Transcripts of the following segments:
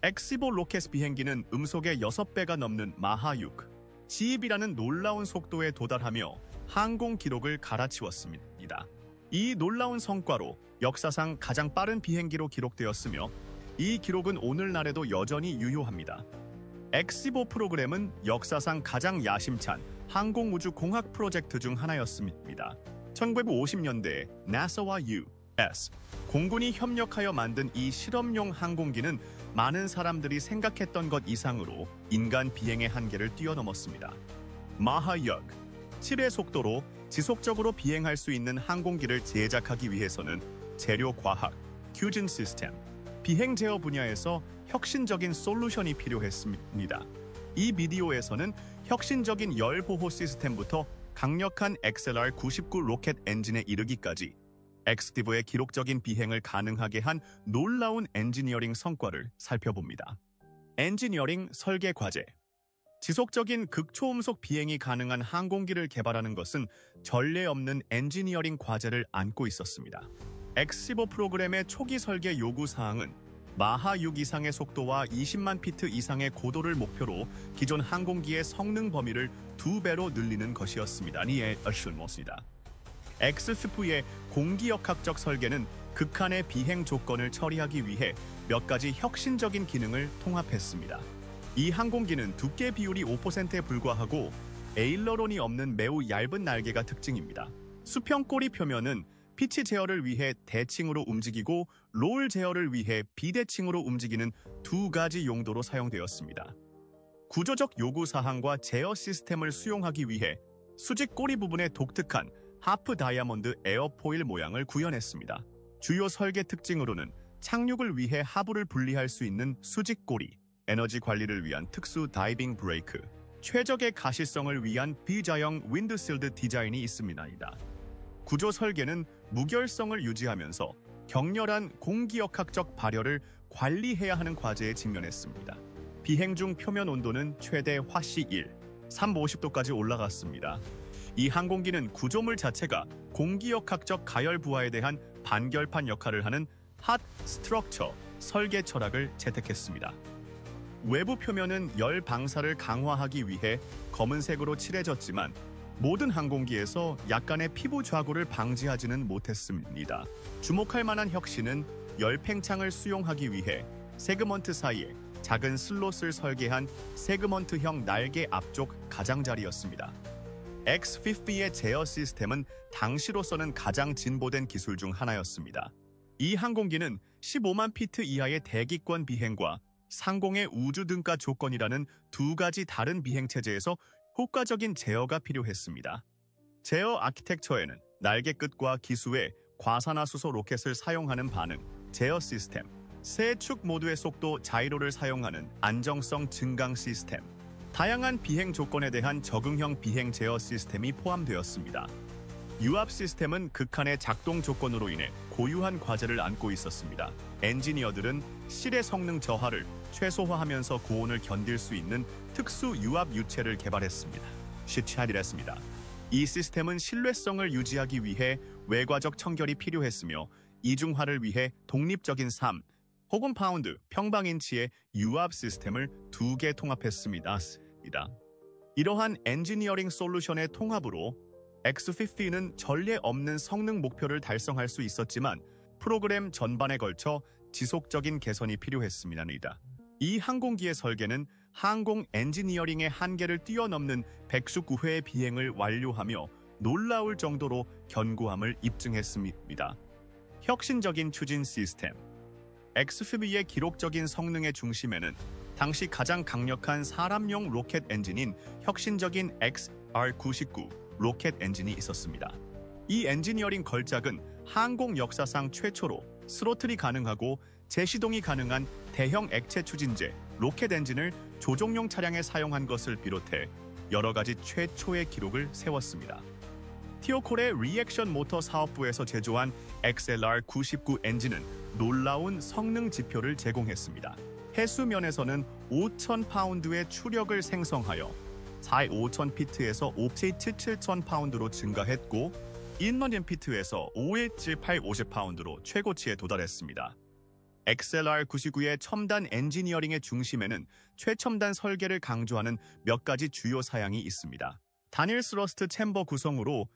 X-15 로켓 비행기는 음속의 6배가 넘는 마하 6, 지입이라는 놀라운 속도에 도달하며 항공 기록을 갈아치웠습니다. 이 놀라운 성과로 역사상 가장 빠른 비행기로 기록되었으며 이 기록은 오늘날에도 여전히 유효합니다. X-15 프로그램은 역사상 가장 야심찬 항공우주 공학 프로젝트 중 하나였습니다. 1950년대에 나사와 U.S. 공군이 협력하여 만든 이 실험용 항공기는 많은 사람들이 생각했던 것 이상으로 인간 비행의 한계를 뛰어넘었습니다. 마하 7의 속도로 지속적으로 비행할 수 있는 항공기를 제작하기 위해서는 재료 과학, 퓨전 시스템, 비행 제어 분야에서 혁신적인 솔루션이 필요했습니다. 이 비디오에서는 혁신적인 열 보호 시스템부터 강력한 XLR-99 로켓 엔진에 이르기까지 X-15의 기록적인 비행을 가능하게 한 놀라운 엔지니어링 성과를 살펴봅니다. 엔지니어링 설계 과제. 지속적인 극초음속 비행이 가능한 항공기를 개발하는 것은 전례 없는 엔지니어링 과제를 안고 있었습니다. X-15 프로그램의 초기 설계 요구 사항은 마하 6 이상의 속도와 20만 피트 이상의 고도를 목표로 기존 항공기의 성능 범위를 2배로 늘리는 것이었습니다. X-15의 공기역학적 설계는 극한의 비행 조건을 처리하기 위해 몇 가지 혁신적인 기능을 통합했습니다. 이 항공기는 두께 비율이 5%에 불과하고 에일러론이 없는 매우 얇은 날개가 특징입니다. 수평 꼬리 표면은 피치 제어를 위해 대칭으로 움직이고 롤 제어를 위해 비대칭으로 움직이는 두 가지 용도로 사용되었습니다. 구조적 요구사항과 제어 시스템을 수용하기 위해 수직 꼬리 부분에 독특한 하프 다이아몬드 에어포일 모양을 구현했습니다. 주요 설계 특징으로는 착륙을 위해 하부를 분리할 수 있는 수직 꼬리, 에너지 관리를 위한 특수 다이빙 브레이크, 최적의 가시성을 위한 비자형 윈드실드 디자인이 있습니다. 구조 설계는 무결성을 유지하면서 격렬한 공기역학적 발열을 관리해야 하는 과제에 직면했습니다. 비행 중 표면 온도는 최대 화씨 350도까지 올라갔습니다. 이 항공기는 구조물 자체가 공기역학적 가열 부하에 대한 반결판 역할을 하는 핫 스트럭처 설계 철학을 채택했습니다. 외부 표면은 열 방사를 강화하기 위해 검은색으로 칠해졌지만 모든 항공기에서 약간의 피부 좌고를 방지하지는 못했습니다. 주목할 만한 혁신은 열 팽창을 수용하기 위해 세그먼트 사이에 작은 슬롯을 설계한 세그먼트형 날개 앞쪽 가장자리였습니다. X-50의 제어 시스템은 당시로서는 가장 진보된 기술 중 하나였습니다. 이 항공기는 15만 피트 이하의 대기권 비행과 상공의 우주 등가 조건이라는 두 가지 다른 비행 체제에서 효과적인 제어가 필요했습니다. 제어 아키텍처에는 날개 끝과 기수에 과산화수소 로켓을 사용하는 반응, 제어 시스템, 세 축 모두의 속도 자이로를 사용하는 안정성 증강 시스템, 다양한 비행 조건에 대한 적응형 비행 제어 시스템이 포함되었습니다. 유압 시스템은 극한의 작동 조건으로 인해 고유한 과제를 안고 있었습니다. 엔지니어들은 실의 성능 저하를 최소화하면서 고온을 견딜 수 있는 특수 유압 유체를 개발했습니다. 이 시스템은 신뢰성을 유지하기 위해 외과적 청결이 필요했으며 이중화를 위해 독립적인 3 혹은 파운드 평방인치의 유압 시스템을 2개 통합했습니다. 이러한 엔지니어링 솔루션의 통합으로 X-50는 전례 없는 성능 목표를 달성할 수 있었지만 프로그램 전반에 걸쳐 지속적인 개선이 필요했습니다. 이 항공기의 설계는 항공 엔지니어링의 한계를 뛰어넘는 119회의 비행을 완료하며 놀라울 정도로 견고함을 입증했습니다. 혁신적인 추진 시스템. X-50의 기록적인 성능의 중심에는 당시 가장 강력한 사람용 로켓 엔진인 혁신적인 XR-99 로켓 엔진이 있었습니다. 이 엔지니어링 걸작은 항공 역사상 최초로 스로틀이 가능하고 재시동이 가능한 대형 액체 추진제 로켓 엔진을 조종용 차량에 사용한 것을 비롯해 여러 가지 최초의 기록을 세웠습니다. 티오콜의 리액션 모터 사업부에서 제조한 XLR-99 엔진은 놀라운 성능 지표를 제공했습니다. 해수면에서는 5,000파운드의 추력을 생성하여 4,5,000피트에서 5,7,000파운드로 증가했고 1,000피트에서 5,178,50파운드로 최고치에 도달했습니다. XLR99의 첨단 엔지니어링의 중심에는 최첨단 설계를 강조하는 몇 가지 주요 사양이 있습니다. 단일 스러스트 챔버 구성으로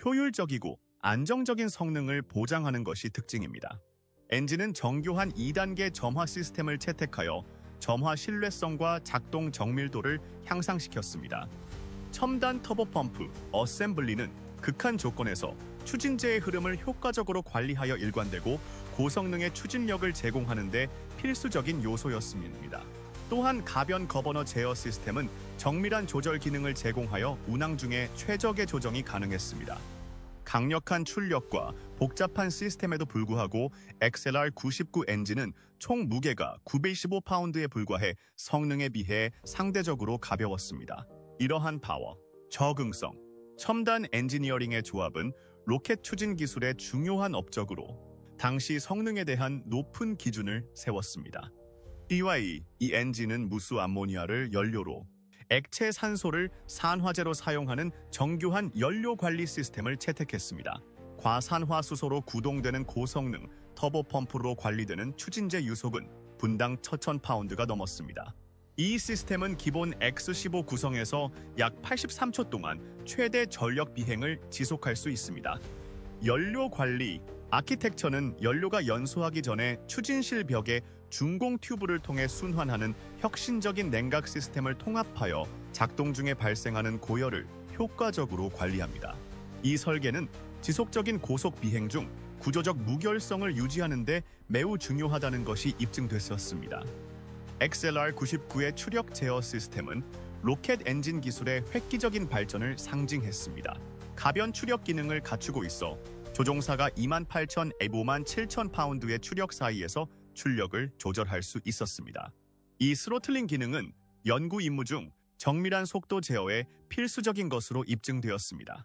효율적이고 안정적인 성능을 보장하는 것이 특징입니다. 엔진은 정교한 2단계 점화 시스템을 채택하여 점화 신뢰성과 작동 정밀도를 향상시켰습니다. 첨단 터보펌프 어셈블리는 극한 조건에서 추진제의 흐름을 효과적으로 관리하여 일관되고 고성능의 추진력을 제공하는 데 필수적인 요소였습니다. 또한 가변 거버너 제어 시스템은 정밀한 조절 기능을 제공하여 운항 중에 최적의 조정이 가능했습니다. 강력한 출력과 복잡한 시스템에도 불구하고 XLR99 엔진은 총 무게가 925파운드에 불과해 성능에 비해 상대적으로 가벼웠습니다. 이러한 파워, 적응성, 첨단 엔지니어링의 조합은 로켓 추진 기술의 중요한 업적으로 당시 성능에 대한 높은 기준을 세웠습니다. 이 엔진은 무수 암모니아를 연료로 액체 산소를 산화제로 사용하는 정교한 연료 관리 시스템을 채택했습니다. 과산화수소로 구동되는 고성능 터보펌프로 관리되는 추진제 유속은 분당 1000파운드가 넘었습니다. 이 시스템은 기본 X15 구성에서 약 83초 동안 최대 전력 비행을 지속할 수 있습니다. 연료 관리 아키텍처는 연료가 연소하기 전에 추진실 벽에 중공 튜브를 통해 순환하는 혁신적인 냉각 시스템을 통합하여 작동 중에 발생하는 고열을 효과적으로 관리합니다. 이 설계는 지속적인 고속 비행 중 구조적 무결성을 유지하는 데 매우 중요하다는 것이 입증됐었습니다. XLR99의 추력 제어 시스템은 로켓 엔진 기술의 획기적인 발전을 상징했습니다. 가변 추력 기능을 갖추고 있어 조종사가 28,000, 57,000파운드의 추력 사이에서 출력을 조절할 수 있었습니다. 이 스로틀링 기능은 연구 임무 중 정밀한 속도 제어에 필수적인 것으로 입증되었습니다.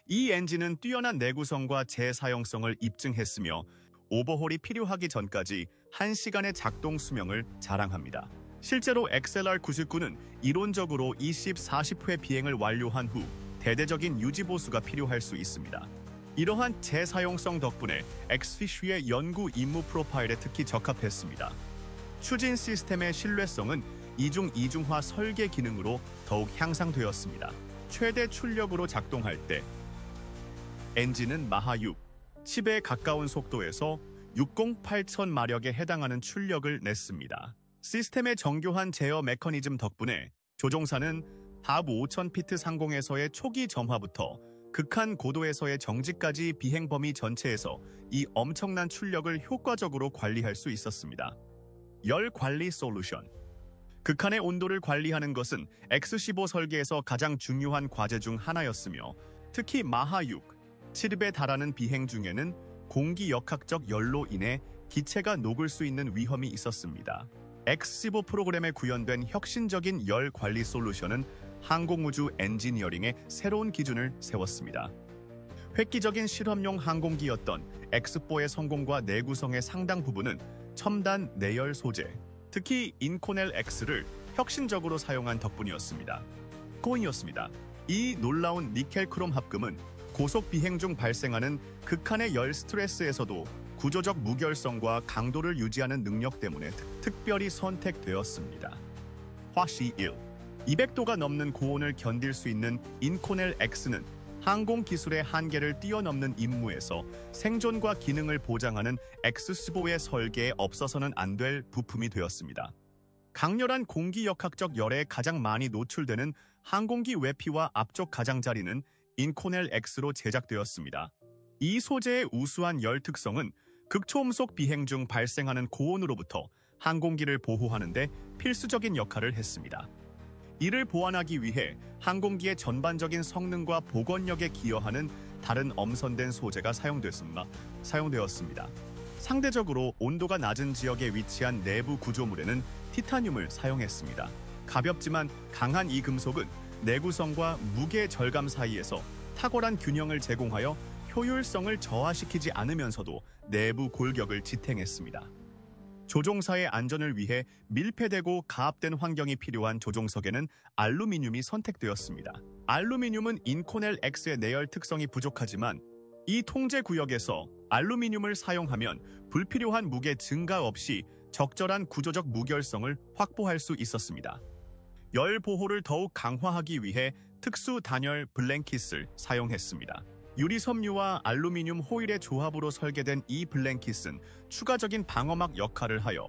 이 엔진은 뛰어난 내구성과 재사용성을 입증했으며 오버홀이 필요하기 전까지 1시간의 작동 수명을 자랑합니다. 실제로 XLR99는 이론적으로 40회 비행을 완료한 후 대대적인 유지 보수가 필요할 수 있습니다. 이러한 재사용성 덕분에 엑스피쉬의 연구 임무 프로파일에 특히 적합했습니다. 추진 시스템의 신뢰성은 이중화 설계 기능으로 더욱 향상되었습니다. 최대 출력으로 작동할 때 엔진은 마하 6, 칩에 가까운 속도에서 608,000마력에 해당하는 출력을 냈습니다. 시스템의 정교한 제어 메커니즘 덕분에 조종사는 탑 5,000피트 상공에서의 초기 점화부터 극한 고도에서의 정지까지 비행 범위 전체에서 이 엄청난 출력을 효과적으로 관리할 수 있었습니다. 열 관리 솔루션. 극한의 온도를 관리하는 것은 X15 설계에서 가장 중요한 과제 중 하나였으며 특히 마하 6, 7에 달하는 비행 중에는 공기 역학적 열로 인해 기체가 녹을 수 있는 위험이 있었습니다. X15 프로그램에 구현된 혁신적인 열 관리 솔루션은 항공우주 엔지니어링의 새로운 기준을 세웠습니다. 획기적인 실험용 항공기였던 X4의 성공과 내구성의 상당 부분은 첨단 내열 소재, 특히 인코넬 X를 혁신적으로 사용한 덕분이었습니다. 이 놀라운 니켈 크롬 합금은 고속 비행 중 발생하는 극한의 열 스트레스에서도 구조적 무결성과 강도를 유지하는 능력 때문에 특별히 선택되었습니다. 화씨 1. 200도가 넘는 고온을 견딜 수 있는 인코넬 X는 항공 기술의 한계를 뛰어넘는 임무에서 생존과 기능을 보장하는 X15의 설계에 없어서는 안 될 부품이 되었습니다. 강렬한 공기 역학적 열에 가장 많이 노출되는 항공기 외피와 앞쪽 가장자리는 인코넬 X로 제작되었습니다. 이 소재의 우수한 열 특성은 극초음속 비행 중 발생하는 고온으로부터 항공기를 보호하는 데 필수적인 역할을 했습니다. 이를 보완하기 위해 항공기의 전반적인 성능과 복원력에 기여하는 다른 엄선된 소재가 사용되었습니다. 상대적으로 온도가 낮은 지역에 위치한 내부 구조물에는 티타늄을 사용했습니다. 가볍지만 강한 이 금속은 내구성과 무게 절감 사이에서 탁월한 균형을 제공하여 효율성을 저하시키지 않으면서도 내부 골격을 지탱했습니다. 조종사의 안전을 위해 밀폐되고 가압된 환경이 필요한 조종석에는 알루미늄이 선택되었습니다. 알루미늄은 인코넬 X의 내열 특성이 부족하지만 이 통제 구역에서 알루미늄을 사용하면 불필요한 무게 증가 없이 적절한 구조적 무결성을 확보할 수 있었습니다. 열 보호를 더욱 강화하기 위해 특수 단열 블랭킷을 사용했습니다. 유리 섬유와 알루미늄 호일의 조합으로 설계된 이 블랭킷은 추가적인 방어막 역할을 하여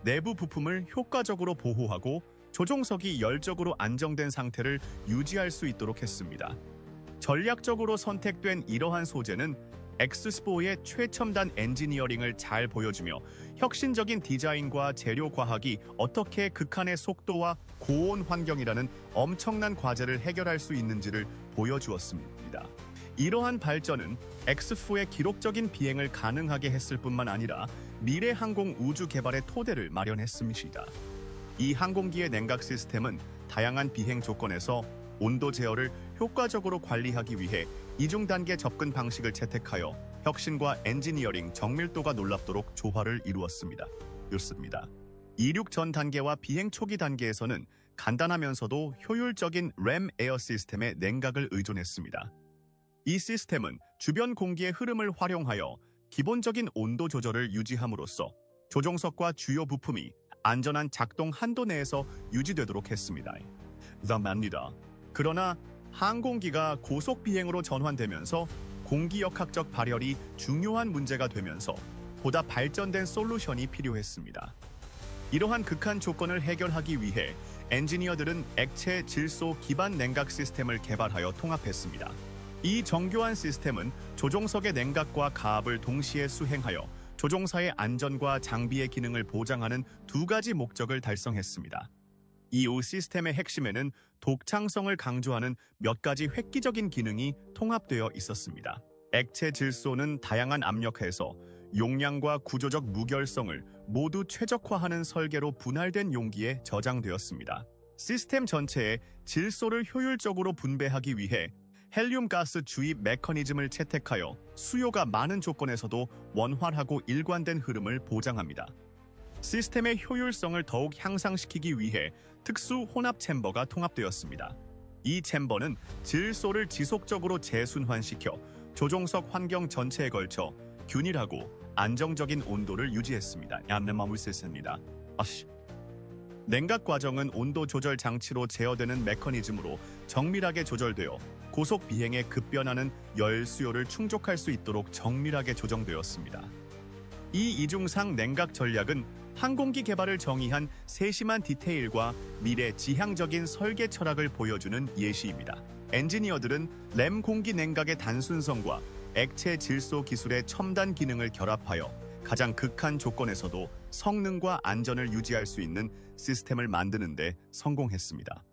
내부 부품을 효과적으로 보호하고 조종석이 열적으로 안정된 상태를 유지할 수 있도록 했습니다. 전략적으로 선택된 이러한 소재는 엑스스포의 최첨단 엔지니어링을 잘 보여주며 혁신적인 디자인과 재료 과학이 어떻게 극한의 속도와 고온 환경이라는 엄청난 과제를 해결할 수 있는지를 보여주었습니다. 이러한 발전은 엑스포의 기록적인 비행을 가능하게 했을 뿐만 아니라 미래 항공 우주 개발의 토대를 마련했습니다. 이 항공기의 냉각 시스템은 다양한 비행 조건에서 온도 제어를 효과적으로 관리하기 위해 이중 단계 접근 방식을 채택하여 혁신과 엔지니어링 정밀도가 놀랍도록 조화를 이루었습니다. 이륙 전 단계와 비행 초기 단계에서는 간단하면서도 효율적인 램 에어 시스템의 냉각을 의존했습니다. 이 시스템은 주변 공기의 흐름을 활용하여 기본적인 온도 조절을 유지함으로써 조종석과 주요 부품이 안전한 작동 한도 내에서 유지되도록 했습니다. 그러나 항공기가 고속 비행으로 전환되면서 공기역학적 발열이 중요한 문제가 되면서 보다 발전된 솔루션이 필요했습니다. 이러한 극한 조건을 해결하기 위해 엔지니어들은 액체 질소 기반 냉각 시스템을 개발하여 통합했습니다. 이 정교한 시스템은 조종석의 냉각과 가압을 동시에 수행하여 조종사의 안전과 장비의 기능을 보장하는 두 가지 목적을 달성했습니다. 이 시스템의 핵심에는 독창성을 강조하는 몇 가지 획기적인 기능이 통합되어 있었습니다. 액체 질소는 다양한 압력하에서 용량과 구조적 무결성을 모두 최적화하는 설계로 분할된 용기에 저장되었습니다. 시스템 전체에 질소를 효율적으로 분배하기 위해 헬륨 가스 주입 메커니즘을 채택하여 수요가 많은 조건에서도 원활하고 일관된 흐름을 보장합니다. 시스템의 효율성을 더욱 향상시키기 위해 특수 혼합 챔버가 통합되었습니다. 이 챔버는 질소를 지속적으로 재순환시켜 조종석 환경 전체에 걸쳐 균일하고 안정적인 온도를 유지했습니다. 냉각 과정은 온도 조절 장치로 제어되는 메커니즘으로 정밀하게 조절되어 고속 비행에 급변하는 열 수요를 충족할 수 있도록 정밀하게 조정되었습니다. 이 이중상 냉각 전략은 항공기 개발을 정의한 세심한 디테일과 미래 지향적인 설계 철학을 보여주는 예시입니다. 엔지니어들은 램 공기 냉각의 단순성과 액체 질소 기술의 첨단 기능을 결합하여 가장 극한 조건에서도 성능과 안전을 유지할 수 있는 시스템을 만드는 데 성공했습니다.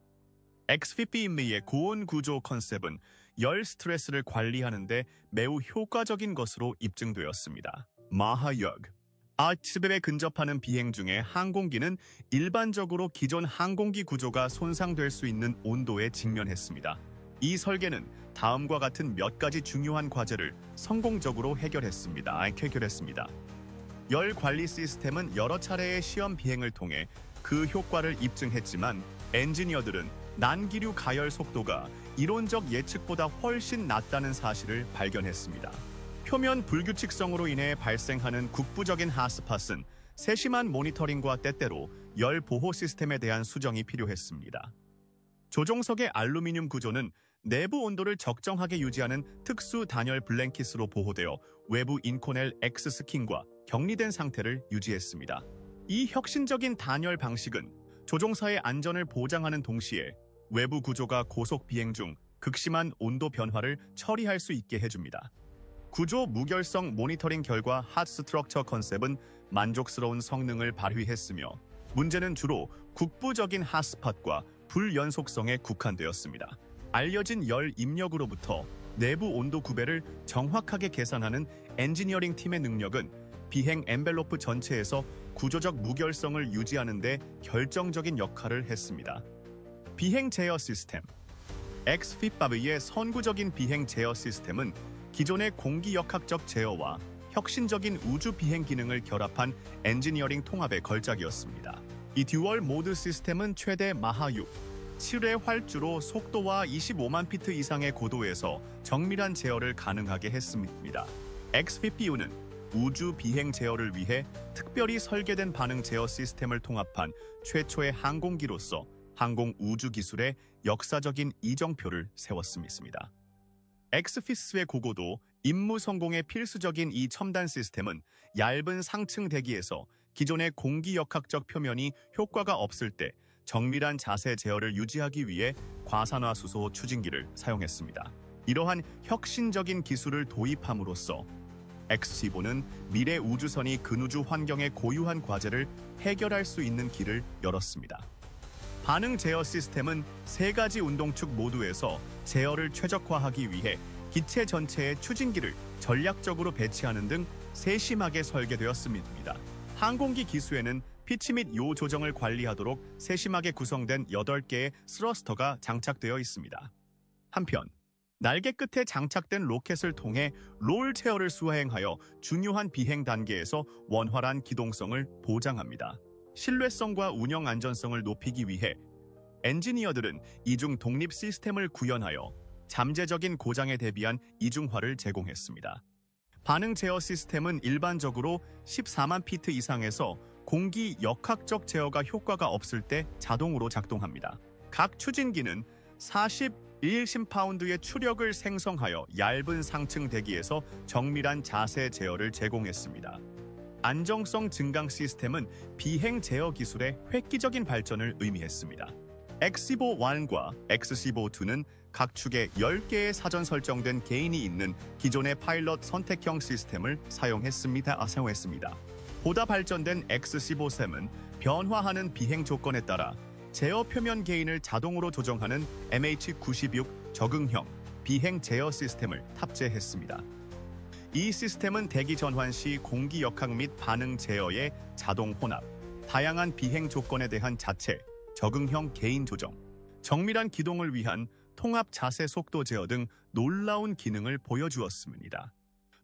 XFP의 고온 구조 컨셉은 열 스트레스를 관리하는 데 매우 효과적인 것으로 입증되었습니다. 마하역 아츠베에 근접하는 비행 중에 항공기는 일반적으로 기존 항공기 구조가 손상될 수 있는 온도에 직면했습니다. 이 설계는 다음과 같은 몇 가지 중요한 과제를 성공적으로 해결했습니다. 열 관리 시스템은 여러 차례의 시험 비행을 통해 그 효과를 입증했지만 엔지니어들은 난기류 가열 속도가 이론적 예측보다 훨씬 낮다는 사실을 발견했습니다. 표면 불규칙성으로 인해 발생하는 국부적인 핫스팟은 세심한 모니터링과 때때로 열 보호 시스템에 대한 수정이 필요했습니다. 조종석의 알루미늄 구조는 내부 온도를 적정하게 유지하는 특수 단열 블랭킷으로 보호되어 외부 인코넬 X 스킨과 격리된 상태를 유지했습니다. 이 혁신적인 단열 방식은 조종사의 안전을 보장하는 동시에 외부 구조가 고속 비행 중 극심한 온도 변화를 처리할 수 있게 해줍니다. 구조 무결성 모니터링 결과 핫 스트럭처 컨셉은 만족스러운 성능을 발휘했으며 문제는 주로 국부적인 핫스팟과 불연속성에 국한되었습니다. 알려진 열 입력으로부터 내부 온도 구배를 정확하게 계산하는 엔지니어링 팀의 능력은 비행 엔벨로프 전체에서 구조적 무결성을 유지하는 데 결정적인 역할을 했습니다. 비행 제어 시스템 XFP의 선구적인 비행 제어 시스템은 기존의 공기역학적 제어와 혁신적인 우주 비행 기능을 결합한 엔지니어링 통합의 걸작이었습니다. 이 듀얼 모드 시스템은 최대 마하 6, 7회 활주로 속도와 25만 피트 이상의 고도에서 정밀한 제어를 가능하게 했습니다. X-50U는 우주 비행 제어를 위해 특별히 설계된 반응 제어 시스템을 통합한 최초의 항공기로서 항공 우주 기술의 역사적인 이정표를 세웠습니다. 엑스피스의 고고도 임무 성공에 필수적인 이 첨단 시스템은 얇은 상층 대기에서 기존의 공기 역학적 표면이 효과가 없을 때 정밀한 자세 제어를 유지하기 위해 과산화수소 추진기를 사용했습니다. 이러한 혁신적인 기술을 도입함으로써 X-15는 미래 우주선이 근우주 환경의 고유한 과제를 해결할 수 있는 길을 열었습니다. 반응 제어 시스템은 세 가지 운동축 모두에서 제어를 최적화하기 위해 기체 전체에 추진기를 전략적으로 배치하는 등 세심하게 설계되었습니다. 항공기 기수에는 피치 및 요 조정을 관리하도록 세심하게 구성된 8개의 스러스터가 장착되어 있습니다. 한편 날개 끝에 장착된 로켓을 통해 롤 제어를 수행하여 중요한 비행 단계에서 원활한 기동성을 보장합니다. 신뢰성과 운영 안전성을 높이기 위해 엔지니어들은 이중 독립 시스템을 구현하여 잠재적인 고장에 대비한 이중화를 제공했습니다. 반응 제어 시스템은 일반적으로 14만 피트 이상에서 공기 역학적 제어가 효과가 없을 때 자동으로 작동합니다. 각 추진기는 41신파운드의 추력을 생성하여 얇은 상층 대기에서 정밀한 자세 제어를 제공했습니다. 안정성 증강 시스템은 비행 제어 기술의 획기적인 발전을 의미했습니다. X-15-1과 X-15-2는 각 축에 10개의 사전 설정된 개인이 있는 기존의 파일럿 선택형 시스템을 사용했습니다. 보다 발전된 X-15-3은 변화하는 비행 조건에 따라 제어 표면 개인을 자동으로 조정하는 MH-96 적응형 비행 제어 시스템을 탑재했습니다. 이 시스템은 대기 전환 시 공기 역학 및 반응 제어의 자동 혼합, 다양한 비행 조건에 대한 자체, 적응형 개인 조정, 정밀한 기동을 위한 통합 자세 속도 제어 등 놀라운 기능을 보여주었습니다.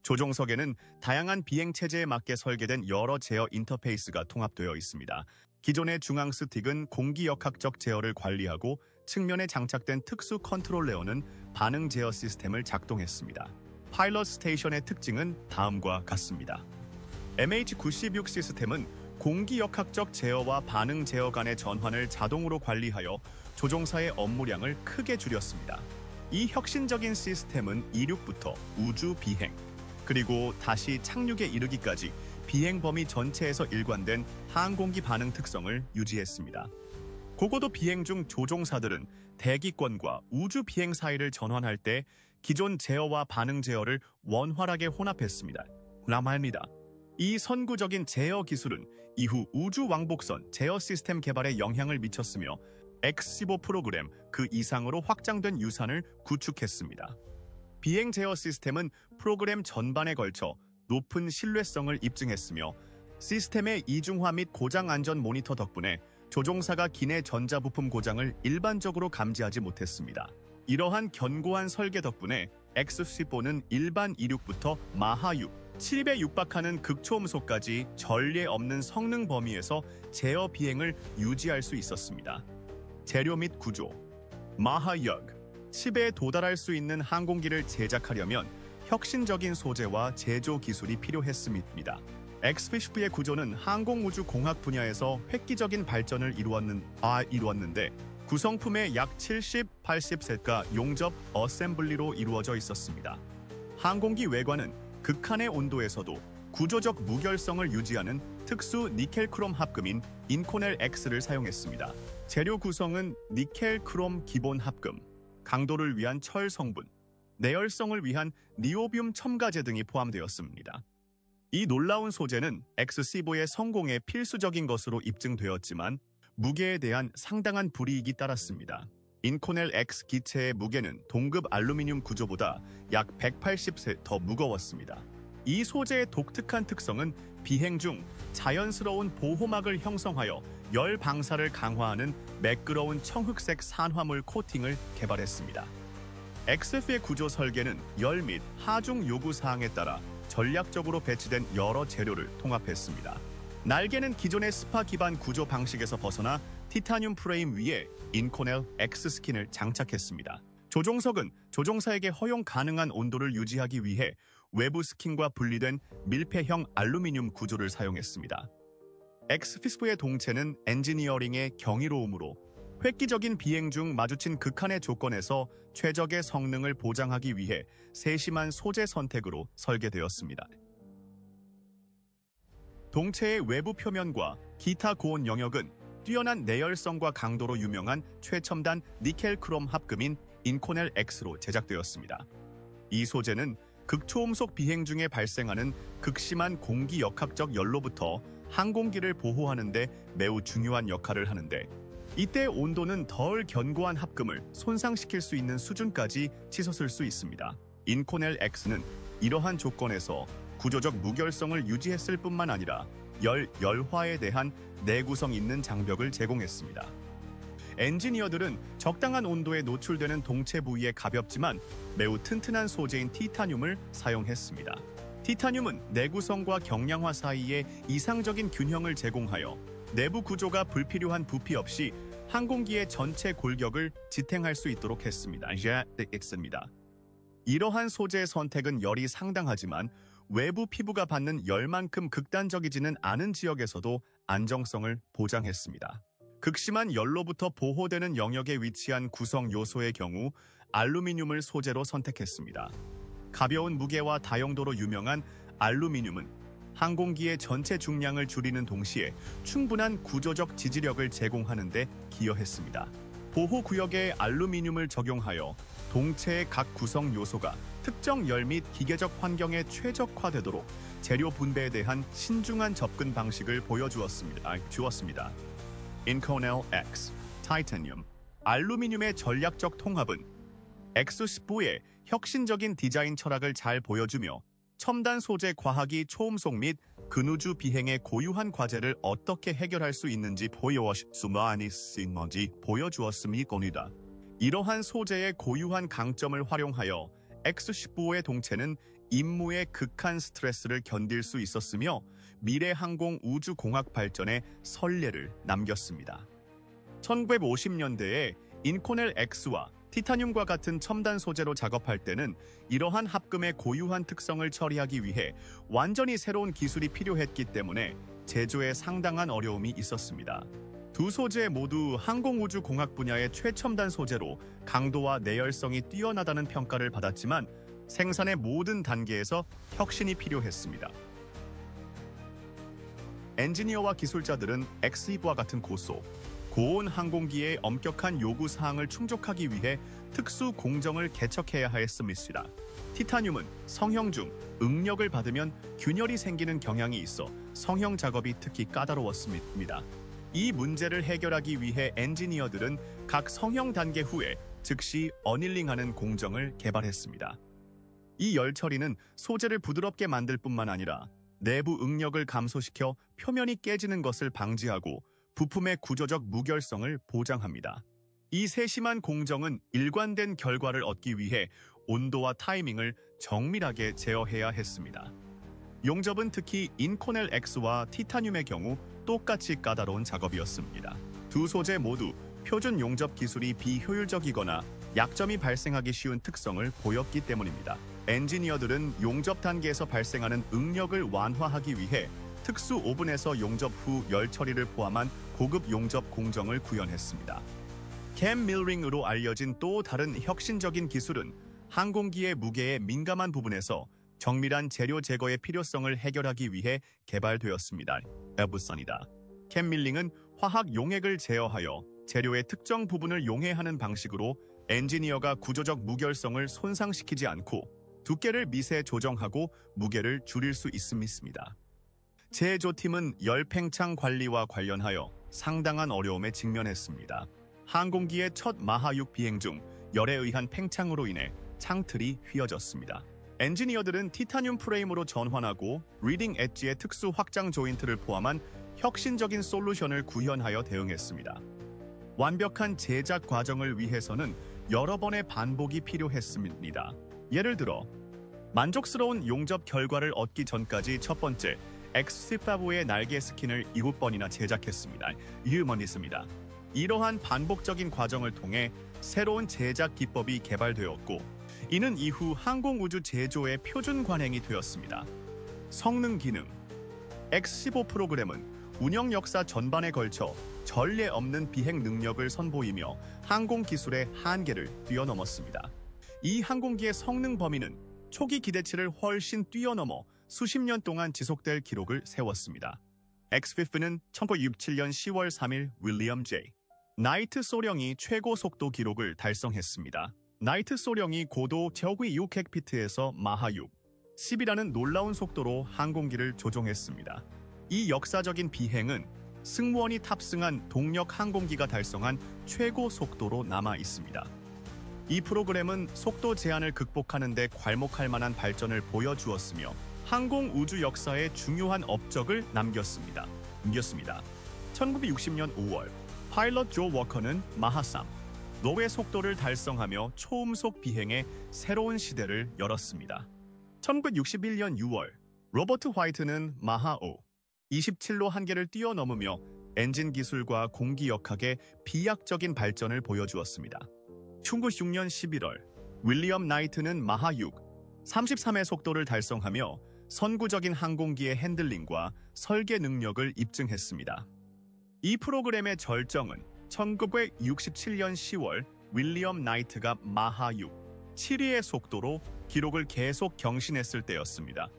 조종석에는 다양한 비행 체제에 맞게 설계된 여러 제어 인터페이스가 통합되어 있습니다. 기존의 중앙 스틱은 공기 역학적 제어를 관리하고 측면에 장착된 특수 컨트롤 레어는 반응 제어 시스템을 작동했습니다. 파일럿 스테이션의 특징은 다음과 같습니다. MH96 시스템은 공기 역학적 제어와 반응 제어 간의 전환을 자동으로 관리하여 조종사의 업무량을 크게 줄였습니다. 이 혁신적인 시스템은 이륙부터 우주 비행, 그리고 다시 착륙에 이르기까지 비행 범위 전체에서 일관된 항공기 반응 특성을 유지했습니다. 고고도 비행 중 조종사들은 대기권과 우주 비행 사이를 전환할 때 기존 제어와 반응 제어를 원활하게 혼합했습니다. 이 선구적인 제어 기술은 이후 우주 왕복선 제어 시스템 개발에 영향을 미쳤으며 X-15 프로그램 그 이상으로 확장된 유산을 구축했습니다. 비행 제어 시스템은 프로그램 전반에 걸쳐 높은 신뢰성을 입증했으며 시스템의 이중화 및 고장 안전 모니터 덕분에 조종사가 기내 전자부품 고장을 일반적으로 감지하지 못했습니다. 이러한 견고한 설계 덕분에 X-15는 일반 이륙부터 마하 6, 7에 육박하는 극초음속까지 전례 없는 성능 범위에서 제어 비행을 유지할 수 있었습니다. 재료 및 구조, 마하 6, 10에 도달할 수 있는 항공기를 제작하려면 혁신적인 소재와 제조 기술이 필요했습니다. X-50의 구조는 항공우주공학 분야에서 획기적인 발전을 이루었는데 구성품의 약 70, 80셋과 용접 어셈블리로 이루어져 있었습니다. 항공기 외관은 극한의 온도에서도 구조적 무결성을 유지하는 특수 니켈 크롬 합금인 인코넬 X를 사용했습니다. 재료 구성은 니켈 크롬 기본 합금, 강도를 위한 철 성분, 내열성을 위한 니오뷴 첨가제 등이 포함되었습니다. 이 놀라운 소재는 X-15의 성공에 필수적인 것으로 입증되었지만 무게에 대한 상당한 불이익이 따랐습니다. 인코넬 X 기체의 무게는 동급 알루미늄 구조보다 약 180세 더 무거웠습니다. 이 소재의 독특한 특성은 비행 중 자연스러운 보호막을 형성하여 열 방사를 강화하는 매끄러운 청흑색 산화물 코팅을 개발했습니다. X-F의 구조 설계는 열 및 하중 요구 사항에 따라 전략적으로 배치된 여러 재료를 통합했습니다. 날개는 기존의 스파 기반 구조 방식에서 벗어나 티타늄 프레임 위에 인코넬 X 스킨을 장착했습니다. 조종석은 조종사에게 허용 가능한 온도를 유지하기 위해 외부 스킨과 분리된 밀폐형 알루미늄 구조를 사용했습니다. 엑스피스의 동체는 엔지니어링의 경이로움으로 획기적인 비행 중 마주친 극한의 조건에서 최적의 성능을 보장하기 위해 세심한 소재 선택으로 설계되었습니다. 동체의 외부 표면과 기타 고온 영역은 뛰어난 내열성과 강도로 유명한 최첨단 니켈 크롬 합금인 인코넬 X로 제작되었습니다. 이 소재는 극초음속 비행 중에 발생하는 극심한 공기 역학적 열로부터 항공기를 보호하는 데 매우 중요한 역할을 하는데, 이때 온도는 덜 견고한 합금을 손상시킬 수 있는 수준까지 치솟을 수 있습니다. 인코넬 X는 이러한 조건에서 구조적 무결성을 유지했을 뿐만 아니라 열화에 대한 내구성 있는 장벽을 제공했습니다. 엔지니어들은 적당한 온도에 노출되는 동체 부위에 가볍지만 매우 튼튼한 소재인 티타늄을 사용했습니다. 티타늄은 내구성과 경량화 사이에 이상적인 균형을 제공하여 내부 구조가 불필요한 부피 없이 항공기의 전체 골격을 지탱할 수 있도록 했습니다. 이러한 소재의 선택은 열이 상당하지만 외부 피부가 받는 열만큼 극단적이지는 않은 지역에서도 안정성을 보장했습니다. 극심한 열로부터 보호되는 영역에 위치한 구성 요소의 경우 알루미늄을 소재로 선택했습니다. 가벼운 무게와 다용도로 유명한 알루미늄은 항공기의 전체 중량을 줄이는 동시에 충분한 구조적 지지력을 제공하는 데 기여했습니다. 보호구역에 알루미늄을 적용하여 동체의 각 구성 요소가 특정 열 및 기계적 환경에 최적화되도록 재료 분배에 대한 신중한 접근 방식을 보여주었습니다. 인코넬 X, 타이타늄, 알루미늄의 전략적 통합은 X-15의 혁신적인 디자인 철학을 잘 보여주며 첨단 소재 과학이 초음속 및 근우주 비행의 고유한 과제를 어떻게 해결할 수 있는지 보여주었습니다. 이러한 소재의 고유한 강점을 활용하여 X-15의 동체는 임무의 극한 스트레스를 견딜 수 있었으며 미래 항공 우주 공학 발전에 선례를 남겼습니다. 1950년대에 인코넬 X와 티타늄과 같은 첨단 소재로 작업할 때는 이러한 합금의 고유한 특성을 처리하기 위해 완전히 새로운 기술이 필요했기 때문에 제조에 상당한 어려움이 있었습니다. 두 소재 모두 항공우주 공학 분야의 최첨단 소재로 강도와 내열성이 뛰어나다는 평가를 받았지만 생산의 모든 단계에서 혁신이 필요했습니다. 엔지니어와 기술자들은 X-2와 같은 고온 항공기의 엄격한 요구 사항을 충족하기 위해 특수 공정을 개척해야 했습니다. 티타늄은 성형 중 응력을 받으면 균열이 생기는 경향이 있어 성형 작업이 특히 까다로웠습니다. 이 문제를 해결하기 위해 엔지니어들은 각 성형 단계 후에 즉시 어닐링하는 공정을 개발했습니다. 이 열 처리는 소재를 부드럽게 만들 뿐만 아니라 내부 응력을 감소시켜 표면이 깨지는 것을 방지하고 부품의 구조적 무결성을 보장합니다. 이 세심한 공정은 일관된 결과를 얻기 위해 온도와 타이밍을 정밀하게 제어해야 했습니다. 용접은 특히 인코넬 X와 티타늄의 경우 똑같이 까다로운 작업이었습니다. 두 소재 모두 표준 용접 기술이 비효율적이거나 약점이 발생하기 쉬운 특성을 보였기 때문입니다. 엔지니어들은 용접 단계에서 발생하는 응력을 완화하기 위해 특수 오븐에서 용접 후 열 처리를 포함한 고급 용접 공정을 구현했습니다. 캠 밀링으로 알려진 또 다른 혁신적인 기술은 항공기의 무게에 민감한 부분에서 정밀한 재료 제거의 필요성을 해결하기 위해 개발되었습니다. 캠 밀링은 화학 용액을 제어하여 재료의 특정 부분을 용해하는 방식으로 엔지니어가 구조적 무결성을 손상시키지 않고 두께를 미세 조정하고 무게를 줄일 수 있습니다. 제조팀은 열 팽창 관리와 관련하여 상당한 어려움에 직면했습니다. 항공기의 첫 마하6 비행 중 열에 의한 팽창으로 인해 창틀이 휘어졌습니다. 엔지니어들은 티타늄 프레임으로 전환하고 리딩 엣지의 특수 확장 조인트를 포함한 혁신적인 솔루션을 구현하여 대응했습니다. 완벽한 제작 과정을 위해서는 여러 번의 반복이 필요했습니다. 예를 들어 만족스러운 용접 결과를 얻기 전까지 첫 번째 X-15의 날개 스킨을 7번이나 제작했습니다. 이러한 반복적인 과정을 통해 새로운 제작 기법이 개발되었고 이는 이후 항공우주 제조의 표준 관행이 되었습니다. 성능 기능 X-15 프로그램은 운영 역사 전반에 걸쳐 전례 없는 비행 능력을 선보이며 항공 기술의 한계를 뛰어넘었습니다. 이 항공기의 성능 범위는 초기 기대치를 훨씬 뛰어넘어 수십 년 동안 지속될 기록을 세웠습니다. X-15는 1967년 10월 3일 윌리엄 J. 나이트 소령이 최고 속도 기록을 달성했습니다. 나이트 소령이 고도 저기 600피트에서 마하 6, 10이라는 놀라운 속도로 항공기를 조종했습니다. 이 역사적인 비행은 승무원이 탑승한 동력 항공기가 달성한 최고 속도로 남아 있습니다. 이 프로그램은 속도 제한을 극복하는 데 괄목할 만한 발전을 보여주었으며 항공 우주 역사에 중요한 업적을 남겼습니다. 1960년 5월 파일럿 조 워커는 마하 3, 노의 속도를 달성하며 초음속 비행의 새로운 시대를 열었습니다. 1961년 6월 로버트 화이트는 마하 5, 27로 한계를 뛰어넘으며 엔진 기술과 공기역학의 비약적인 발전을 보여주었습니다. 1996년 11월 윌리엄 나이트는 마하 6, 33의 속도를 달성하며 선구적인 항공기의 핸들링과 설계 능력을 입증했습니다. 이 프로그램의 절정은 1967년 10월 윌리엄 나이트가 마하 6, 7위의 속도로 기록을 계속 경신했을 때였습니다.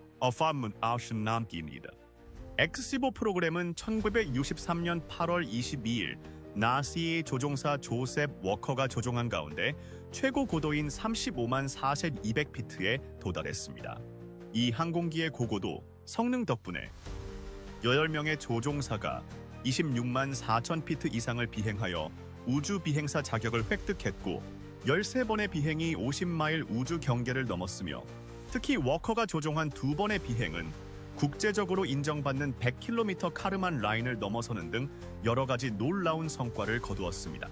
X-15 프로그램은 1963년 8월 22일 나시의 조종사 조셉 워커가 조종한 가운데 최고 고도인 35만 4,200피트에 도달했습니다. 이 항공기의 고고도 성능 덕분에 8명의 조종사가 26만 4,000피트 이상을 비행하여 우주 비행사 자격을 획득했고 13번의 비행이 50마일 우주 경계를 넘었으며 특히 워커가 조종한 2번의 비행은 국제적으로 인정받는 100km 카르만 라인을 넘어서는 등 여러 가지 놀라운 성과를 거두었습니다.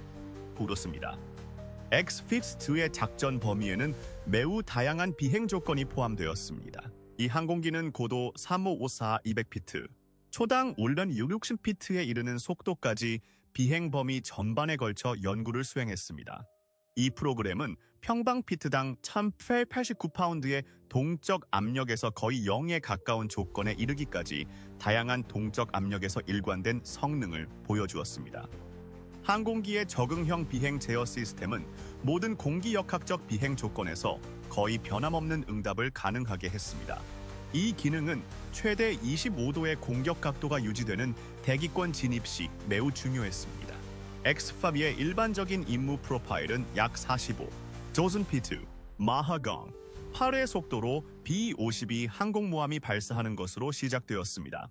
X-15의 작전 범위에는 매우 다양한 비행 조건이 포함되었습니다. 이 항공기는 고도 3554 200피트, 초당 올연 660피트에 이르는 속도까지 비행 범위 전반에 걸쳐 연구를 수행했습니다. 이 프로그램은 평방피트당 1,889파운드의 동적 압력에서 거의 0에 가까운 조건에 이르기까지 다양한 동적 압력에서 일관된 성능을 보여주었습니다. 항공기의 적응형 비행 제어 시스템은 모든 공기역학적 비행 조건에서 거의 변함없는 응답을 가능하게 했습니다. 이 기능은 최대 25도의 공격 각도가 유지되는 대기권 진입 시 매우 중요했습니다. X-15의 일반적인 임무 프로파일은 약 45, 조슨피트, 마하강, 8의 속도로 B-52 항공모함이 발사하는 것으로 시작되었습니다.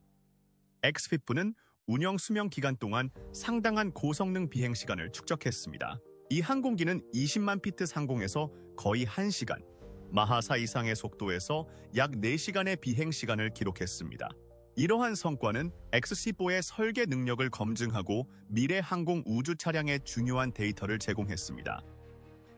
X-15는 운영 수명 기간 동안 상당한 고성능 비행 시간을 축적했습니다. 이 항공기는 20만 피트 상공에서 거의 1시간, 마하 4 이상의 속도에서 약 4시간의 비행 시간을 기록했습니다. 이러한 성과는 X-15의 설계 능력을 검증하고 미래 항공 우주 차량의 중요한 데이터를 제공했습니다.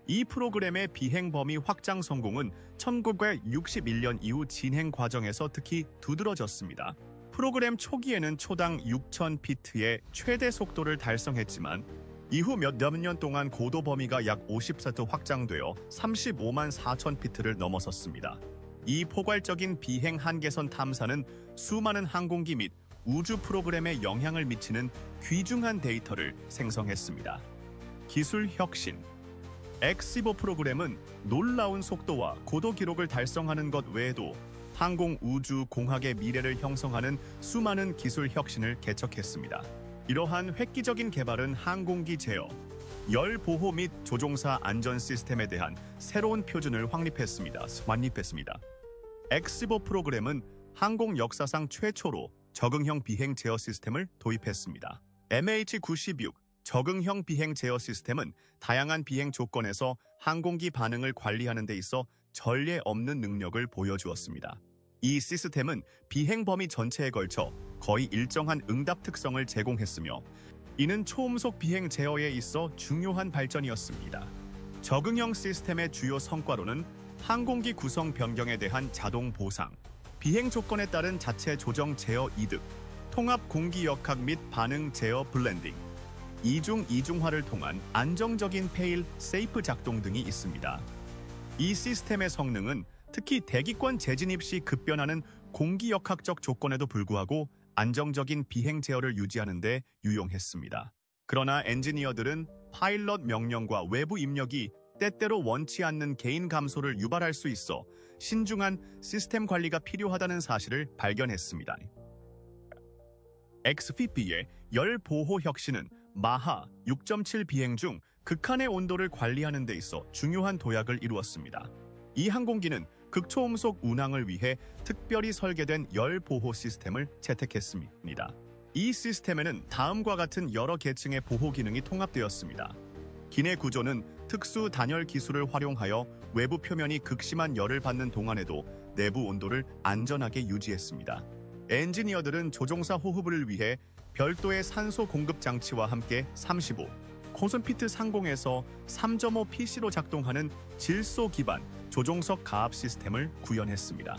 이 프로그램의 비행 범위 확장 성공은 1961년 이후 진행 과정에서 특히 두드러졌습니다. 프로그램 초기에는 초당 6,000피트의 최대 속도를 달성했지만 이후 몇 년 동안 고도 범위가 약 50세트 확장되어 35만 4,000피트를 넘어섰습니다. 이 포괄적인 비행 한계선 탐사는 수많은 항공기 및 우주 프로그램에 영향을 미치는 귀중한 데이터를 생성했습니다. 기술 혁신 X-15 프로그램은 놀라운 속도와 고도 기록을 달성하는 것 외에도 항공 우주 공학의 미래를 형성하는 수많은 기술 혁신을 개척했습니다. 이러한 획기적인 개발은 항공기 제어, 열 보호 및 조종사 안전 시스템에 대한 새로운 표준을 확립했습니다. X-15 프로그램은 항공 역사상 최초로 적응형 비행 제어 시스템을 도입했습니다. MH-96 적응형 비행 제어 시스템은 다양한 비행 조건에서 항공기 반응을 관리하는 데 있어 전례 없는 능력을 보여주었습니다. 이 시스템은 비행 범위 전체에 걸쳐 거의 일정한 응답 특성을 제공했으며 이는 초음속 비행 제어에 있어 중요한 발전이었습니다. 적응형 시스템의 주요 성과로는 항공기 구성 변경에 대한 자동 보상, 비행 조건에 따른 자체 조정 제어 이득, 통합 공기역학 및 반응 제어 블렌딩, 이중화를 통한 안정적인 페일 세이프 작동 등이 있습니다. 이 시스템의 성능은 특히 대기권 재진입 시 급변하는 공기역학적 조건에도 불구하고 안정적인 비행 제어를 유지하는 데 유용했습니다. 그러나 엔지니어들은 파일럿 명령과 외부 입력이 때때로 원치 않는 개인 감소를 유발할 수 있어 신중한 시스템 관리가 필요하다는 사실을 발견했습니다. XFP의 열 보호 혁신은 마하 6.7 비행 중 극한의 온도를 관리하는 데 있어 중요한 도약을 이루었습니다. 이 항공기는 극초음속 운항을 위해 특별히 설계된 열 보호 시스템을 채택했습니다. 이 시스템에는 다음과 같은 여러 계층의 보호 기능이 통합되었습니다. 기내 구조는 특수 단열 기술을 활용하여 외부 표면이 극심한 열을 받는 동안에도 내부 온도를 안전하게 유지했습니다. 엔지니어들은 조종사 호흡을 위해 별도의 산소 공급 장치와 함께 35 콘솔피트 상공에서 3.5 PC로 작동하는 질소 기반 조종석 가압 시스템을 구현했습니다.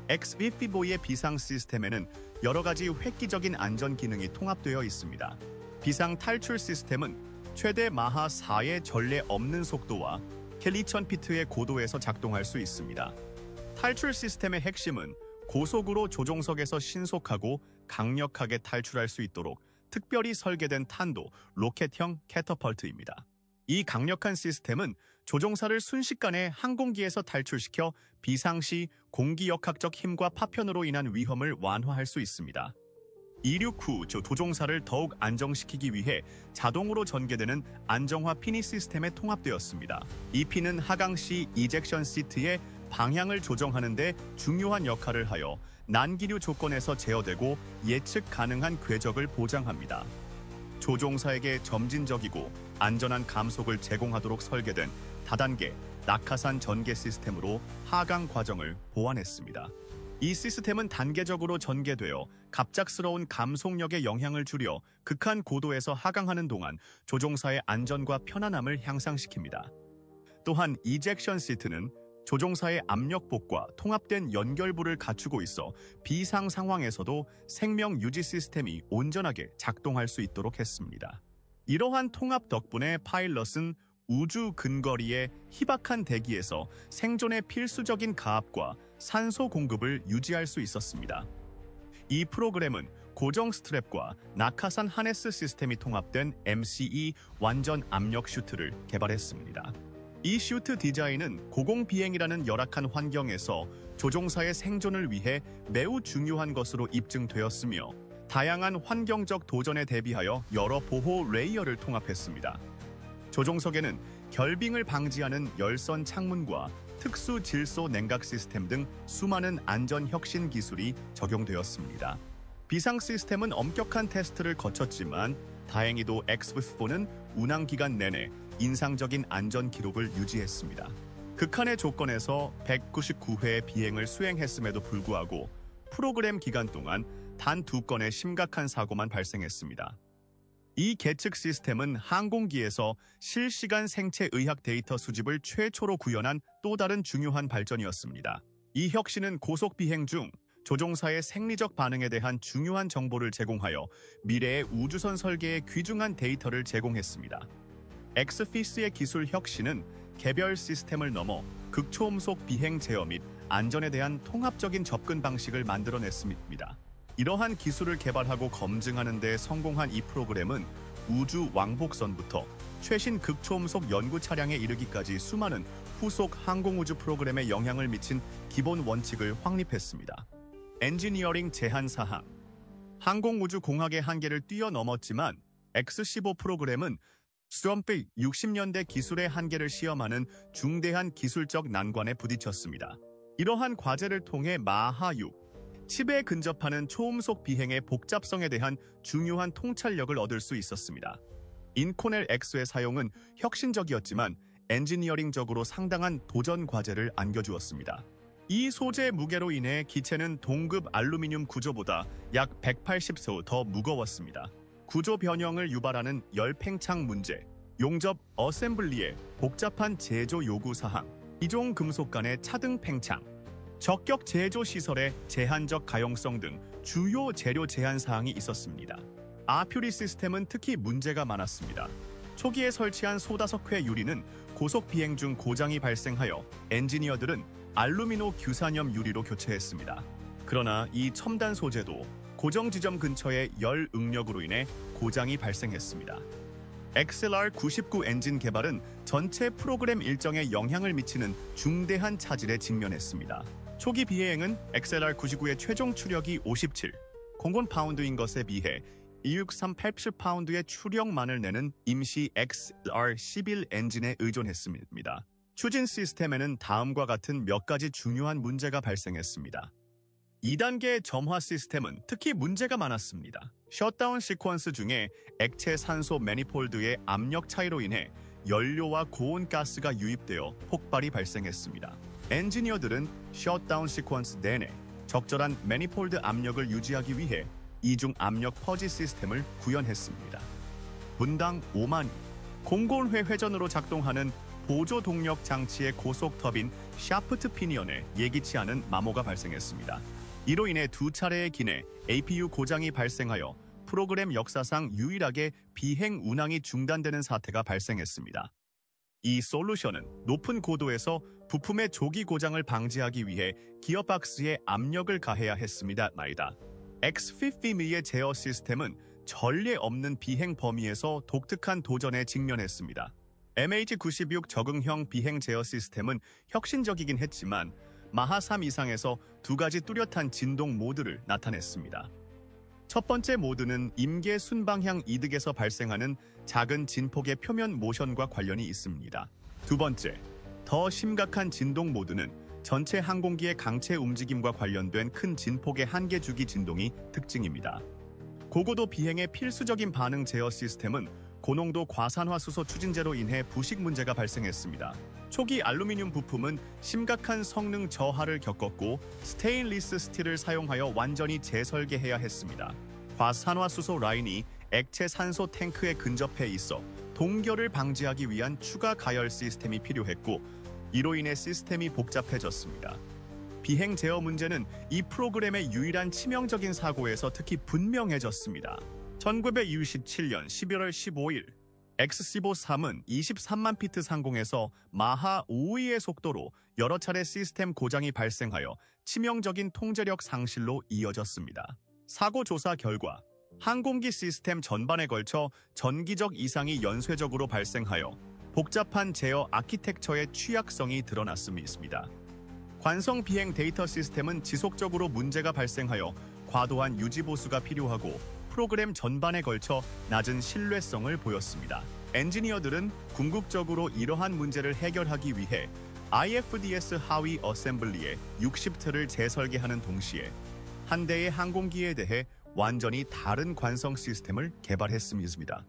XFP의 비상 시스템에는 여러 가지 획기적인 안전 기능이 통합되어 있습니다. 비상 탈출 시스템은 최대 마하 4의 전례 없는 속도와 켈 2000피트의 고도에서 작동할 수 있습니다. 탈출 시스템의 핵심은 고속으로 조종석에서 신속하고 강력하게 탈출할 수 있도록 특별히 설계된 탄도 로켓형 캐터펄트입니다. 이 강력한 시스템은 조종사를 순식간에 항공기에서 탈출시켜 비상시 공기역학적 힘과 파편으로 인한 위험을 완화할 수 있습니다. 이륙 후 조종사를 더욱 안정시키기 위해 자동으로 전개되는 안정화 핀이 시스템에 통합되었습니다. 이 핀은 하강 시 이젝션 시트의 방향을 조정하는 데 중요한 역할을 하여 난기류 조건에서 제어되고 예측 가능한 궤적을 보장합니다. 조종사에게 점진적이고 안전한 감속을 제공하도록 설계된 다단계 낙하산 전개 시스템으로 하강 과정을 보완했습니다. 이 시스템은 단계적으로 전개되어 갑작스러운 감속력의 영향을 줄여 극한 고도에서 하강하는 동안 조종사의 안전과 편안함을 향상시킵니다. 또한 이젝션 시트는 조종사의 압력복과 통합된 연결부를 갖추고 있어 비상 상황에서도 생명 유지 시스템이 온전하게 작동할 수 있도록 했습니다. 이러한 통합 덕분에 파일럿은 우주 근거리의 희박한 대기에서 생존의 필수적인 가압과 산소 공급을 유지할 수 있었습니다. 이 프로그램은 고정 스트랩과 낙하산 하네스 시스템이 통합된 MCE 완전 압력 슈트를 개발했습니다. 이 슈트 디자인은 고공비행이라는 열악한 환경에서 조종사의 생존을 위해 매우 중요한 것으로 입증되었으며 다양한 환경적 도전에 대비하여 여러 보호 레이어를 통합했습니다. 조종석에는 결빙을 방지하는 열선 창문과 특수 질소 냉각 시스템 등 수많은 안전 혁신 기술이 적용되었습니다. 비상 시스템은 엄격한 테스트를 거쳤지만 다행히도 XFP는 운항 기간 내내 인상적인 안전 기록을 유지했습니다. 극한의 조건에서 199회의 비행을 수행했음에도 불구하고 프로그램 기간 동안 단 2건의 심각한 사고만 발생했습니다. 이 계측 시스템은 항공기에서 실시간 생체 의학 데이터 수집을 최초로 구현한 또 다른 중요한 발전이었습니다. 이 혁신은 고속 비행 중 조종사의 생리적 반응에 대한 중요한 정보를 제공하여 미래의 우주선 설계에 귀중한 데이터를 제공했습니다. XFP의 기술 혁신은 개별 시스템을 넘어 극초음속 비행 제어 및 안전에 대한 통합적인 접근 방식을 만들어냈습니다. 이러한 기술을 개발하고 검증하는 데 성공한 이 프로그램은 우주 왕복선부터 최신 극초음속 연구 차량에 이르기까지 수많은 후속 항공우주 프로그램에 영향을 미친 기본 원칙을 확립했습니다. 엔지니어링 제한사항 항공우주 공학의 한계를 뛰어넘었지만 X-15 프로그램은 수험비 60년대 기술의 한계를 시험하는 중대한 기술적 난관에 부딪혔습니다. 이러한 과제를 통해 마하 6, 칩에 근접하는 초음속 비행의 복잡성에 대한 중요한 통찰력을 얻을 수 있었습니다. 인코넬 X의 사용은 혁신적이었지만 엔지니어링적으로 상당한 도전 과제를 안겨주었습니다. 이 소재 무게로 인해 기체는 동급 알루미늄 구조보다 약 180소 더 무거웠습니다. 구조 변형을 유발하는 열 팽창 문제, 용접 어셈블리의 복잡한 제조 요구 사항, 이종 금속 간의 차등 팽창, 적격 제조 시설의 제한적 가용성 등 주요 재료 제한 사항이 있었습니다. 아퓨리 시스템은 특히 문제가 많았습니다. 초기에 설치한 소다석회 유리는 고속 비행 중 고장이 발생하여 엔지니어들은 알루미노 규산염 유리로 교체했습니다. 그러나 이 첨단 소재도 고정 지점 근처의 열 응력으로 인해 고장이 발생했습니다. XLR-99 엔진 개발은 전체 프로그램 일정에 영향을 미치는 중대한 차질에 직면했습니다. 초기 비행은 XLR-99의 최종 추력이 57, 0파운드인 것에 비해 263 80파운드의 추력만을 내는 임시 XLR-11 엔진에 의존했습니다. 추진 시스템에는 다음과 같은 몇 가지 중요한 문제가 발생했습니다. 2단계 점화 시스템은 특히 문제가 많았습니다. 셧다운 시퀀스 중에 액체 산소 매니폴드의 압력 차이로 인해 연료와 고온 가스가 유입되어 폭발이 발생했습니다. 엔지니어들은 셧다운 시퀀스 내내 적절한 매니폴드 압력을 유지하기 위해 이중 압력 퍼지 시스템을 구현했습니다. 분당 5만 공고온회 회전으로 작동하는 보조 동력 장치의 고속 터빈 샤프트 피니언에 예기치 않은 마모가 발생했습니다. 이로 인해 두 차례의 기내 APU 고장이 발생하여 프로그램 역사상 유일하게 비행 운항이 중단되는 사태가 발생했습니다. 이 솔루션은 높은 고도에서 부품의 조기 고장을 방지하기 위해 기어박스에 압력을 가해야 했습니다. X-50M의 제어 시스템은 전례 없는 비행 범위에서 독특한 도전에 직면했습니다. MH96 적응형 비행 제어 시스템은 혁신적이긴 했지만 마하 3 이상에서 두 가지 뚜렷한 진동 모드를 나타냈습니다. 첫 번째 모드는 임계 순방향 이득에서 발생하는 작은 진폭의 표면 모션과 관련이 있습니다. 두 번째, 더 심각한 진동 모드는 전체 항공기의 강체 움직임과 관련된 큰 진폭의 한계 주기 진동이 특징입니다. 고고도 비행의 필수적인 반응 제어 시스템은 고농도 과산화수소 추진제로 인해 부식 문제가 발생했습니다. 초기 알루미늄 부품은 심각한 성능 저하를 겪었고 스테인리스 스틸을 사용하여 완전히 재설계해야 했습니다. 과산화수소 라인이 액체 산소 탱크에 근접해 있어 동결을 방지하기 위한 추가 가열 시스템이 필요했고 이로 인해 시스템이 복잡해졌습니다. 비행 제어 문제는 이 프로그램의 유일한 치명적인 사고에서 특히 분명해졌습니다. 1967년 11월 15일 X-15-3은 23만 피트 상공에서 마하 5의 속도로 여러 차례 시스템 고장이 발생하여 치명적인 통제력 상실로 이어졌습니다. 사고 조사 결과 항공기 시스템 전반에 걸쳐 전기적 이상이 연쇄적으로 발생하여 복잡한 제어 아키텍처의 취약성이 드러났습니다. 관성 비행 데이터 시스템은 지속적으로 문제가 발생하여 과도한 유지 보수가 필요하고 프로그램 전반에 걸쳐 낮은 신뢰성을 보였습니다. 엔지니어들은 궁극적으로 이러한 문제를 해결하기 위해 IFDS 하위 어셈블리의 60틀을 재설계하는 동시에 한 대의 항공기에 대해 완전히 다른 관성 시스템을 개발했습니다.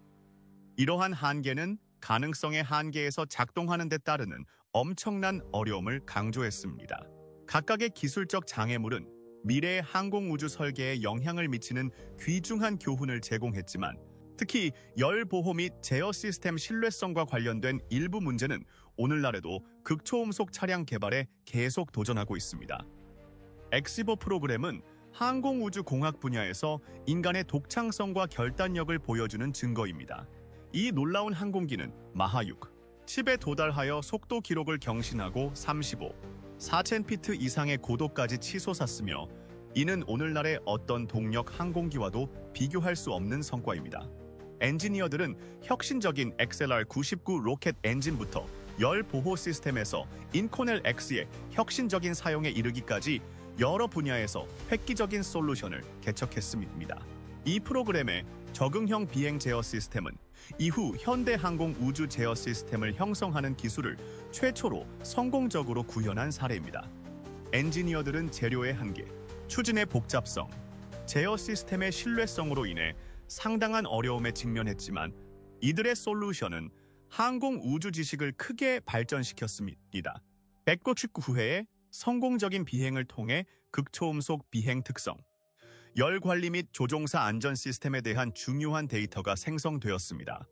이러한 한계는 가능성의 한계에서 작동하는 데 따르는 엄청난 어려움을 강조했습니다. 각각의 기술적 장애물은 미래의 항공우주 설계에 영향을 미치는 귀중한 교훈을 제공했지만 특히 열 보호 및 제어 시스템 신뢰성과 관련된 일부 문제는 오늘날에도 극초음속 차량 개발에 계속 도전하고 있습니다. X-15 프로그램은 항공우주 공학 분야에서 인간의 독창성과 결단력을 보여주는 증거입니다. 이 놀라운 항공기는 마하 6, 10에 도달하여 속도 기록을 경신하고 35, 4,000피트 이상의 고도까지 치솟았으며 이는 오늘날의 어떤 동력 항공기와도 비교할 수 없는 성과입니다. 엔지니어들은 혁신적인 XLR-99 로켓 엔진부터 열 보호 시스템에서 인코넬 X의 혁신적인 사용에 이르기까지 여러 분야에서 획기적인 솔루션을 개척했습니다. 이 프로그램의 적응형 비행 제어 시스템은 이후 현대항공 우주 제어 시스템을 형성하는 기술을 최초로 성공적으로 구현한 사례입니다. 엔지니어들은 재료의 한계, 추진의 복잡성, 제어 시스템의 신뢰성으로 인해 상당한 어려움에 직면했지만 이들의 솔루션은 항공 우주 지식을 크게 발전시켰습니다. 199회의 성공적인 비행을 통해 극초음속 비행 특성, 열 관리 및 조종사 안전 시스템에 대한 중요한 데이터가 생성되었습니다.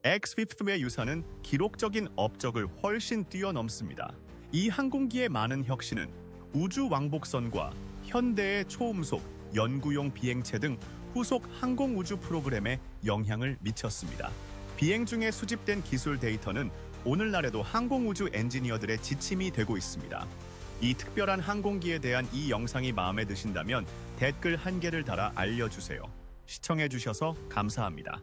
X-50의 유사는 기록적인 업적을 훨씬 뛰어넘습니다. 이 항공기의 많은 혁신은 우주 왕복선과 현대의 초음속, 연구용 비행체 등 후속 항공우주 프로그램에 영향을 미쳤습니다. 비행 중에 수집된 기술 데이터는 오늘날에도 항공우주 엔지니어들의 지침이 되고 있습니다. 이 특별한 항공기에 대한 이 영상이 마음에 드신다면 댓글 한 개를 달아 알려주세요. 시청해주셔서 감사합니다.